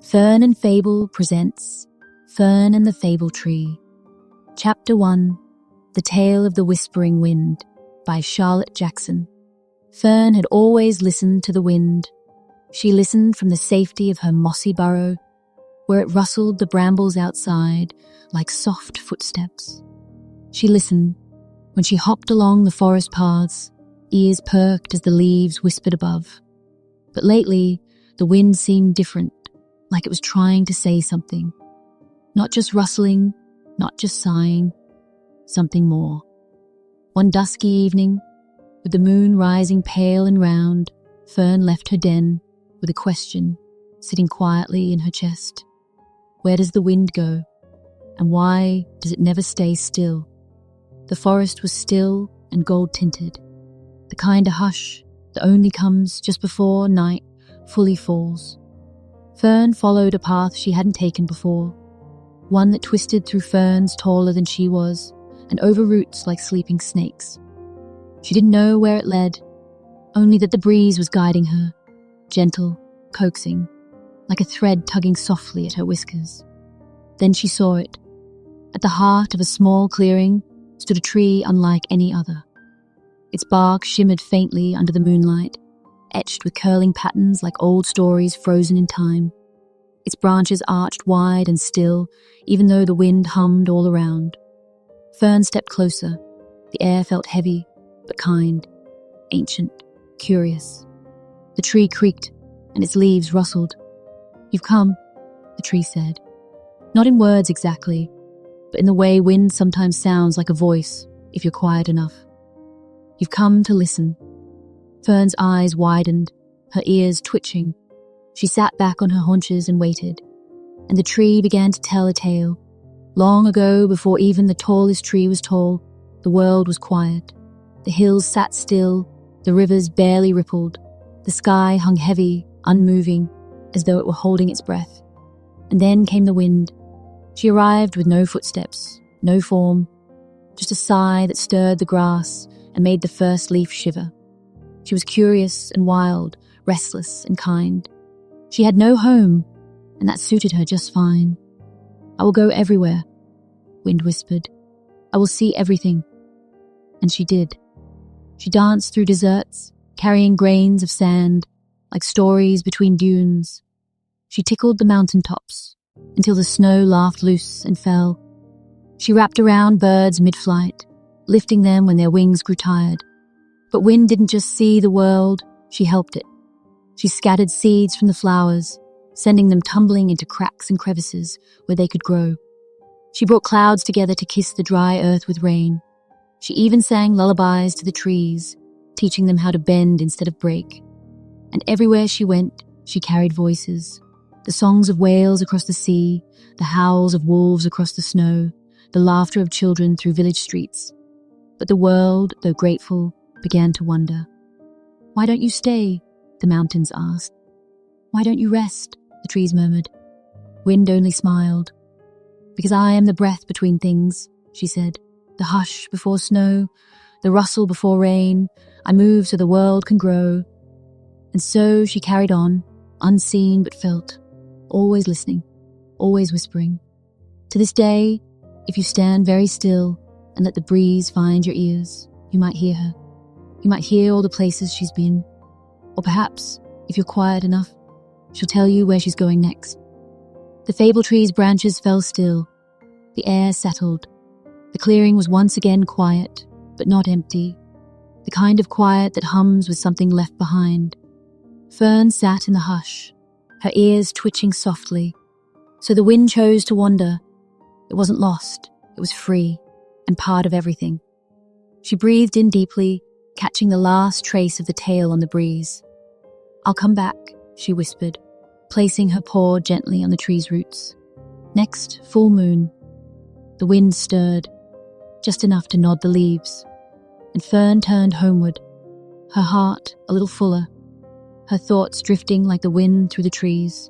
Fern and Fable presents Fern and the Fable Tree. Chapter 1, The Tale of the Whispering Wind by Charlotte Jackson. Fern had always listened to the wind. She listened from the safety of her mossy burrow, where it rustled the brambles outside like soft footsteps. She listened when she hopped along the forest paths, ears perked as the leaves whispered above. But lately, the wind seemed different, like it was trying to say something. Not just rustling, not just sighing, something more. One dusky evening, with the moon rising pale and round, Fern left her den with a question sitting quietly in her chest. Where does the wind go? And why does it never stay still? The forest was still and gold-tinted, the kind of hush that only comes just before night fully falls. Fern followed a path she hadn't taken before, one that twisted through ferns taller than she was and over roots like sleeping snakes. She didn't know where it led, only that the breeze was guiding her, gentle, coaxing, like a thread tugging softly at her whiskers. Then she saw it. At the heart of a small clearing stood a tree unlike any other. Its bark shimmered faintly under the moonlight, etched with curling patterns like old stories frozen in time. Its branches arched wide and still, even though the wind hummed all around. Fern stepped closer. The air felt heavy, but kind, ancient, curious. The tree creaked, and its leaves rustled. "You've come," the tree said. Not in words exactly, but in the way wind sometimes sounds like a voice if you're quiet enough. "You've come to listen." Fern's eyes widened, her ears twitching. She sat back on her haunches and waited, and the tree began to tell a tale. Long ago, before even the tallest tree was tall, the world was quiet. The hills sat still, the rivers barely rippled, the sky hung heavy, unmoving, as though it were holding its breath. And then came the wind. She arrived with no footsteps, no form, just a sigh that stirred the grass and made the first leaf shiver. She was curious and wild, restless and kind. She had no home, and that suited her just fine. "I will go everywhere," wind whispered. "I will see everything." And she did. She danced through deserts, carrying grains of sand, like stories between dunes. She tickled the mountaintops, until the snow laughed loose and fell. She wrapped around birds mid-flight, lifting them when their wings grew tired. But wind didn't just see the world, she helped it. She scattered seeds from the flowers, sending them tumbling into cracks and crevices where they could grow. She brought clouds together to kiss the dry earth with rain. She even sang lullabies to the trees, teaching them how to bend instead of break. And everywhere she went, she carried voices. The songs of whales across the sea, the howls of wolves across the snow, the laughter of children through village streets. But the world, though grateful, began to wonder. "Why don't you stay?" the mountains asked. "Why don't you rest?" the trees murmured. Wind only smiled. "Because I am the breath between things," she said. "The hush before snow, the rustle before rain. I move so the world can grow." And so she carried on, unseen but felt, always listening, always whispering. To this day, if you stand very still and let the breeze find your ears, you might hear her. You might hear all the places she's been. Or perhaps, if you're quiet enough, she'll tell you where she's going next. The fable tree's branches fell still. The air settled. The clearing was once again quiet, but not empty. The kind of quiet that hums with something left behind. Fern sat in the hush, her ears twitching softly. So the wind chose to wander. It wasn't lost. It was free, and part of everything. She breathed in deeply, catching the last trace of the tale on the breeze. "I'll come back," she whispered, placing her paw gently on the tree's roots. Next, full moon. The wind stirred, just enough to nod the leaves, and Fern turned homeward, her heart a little fuller, her thoughts drifting like the wind through the trees.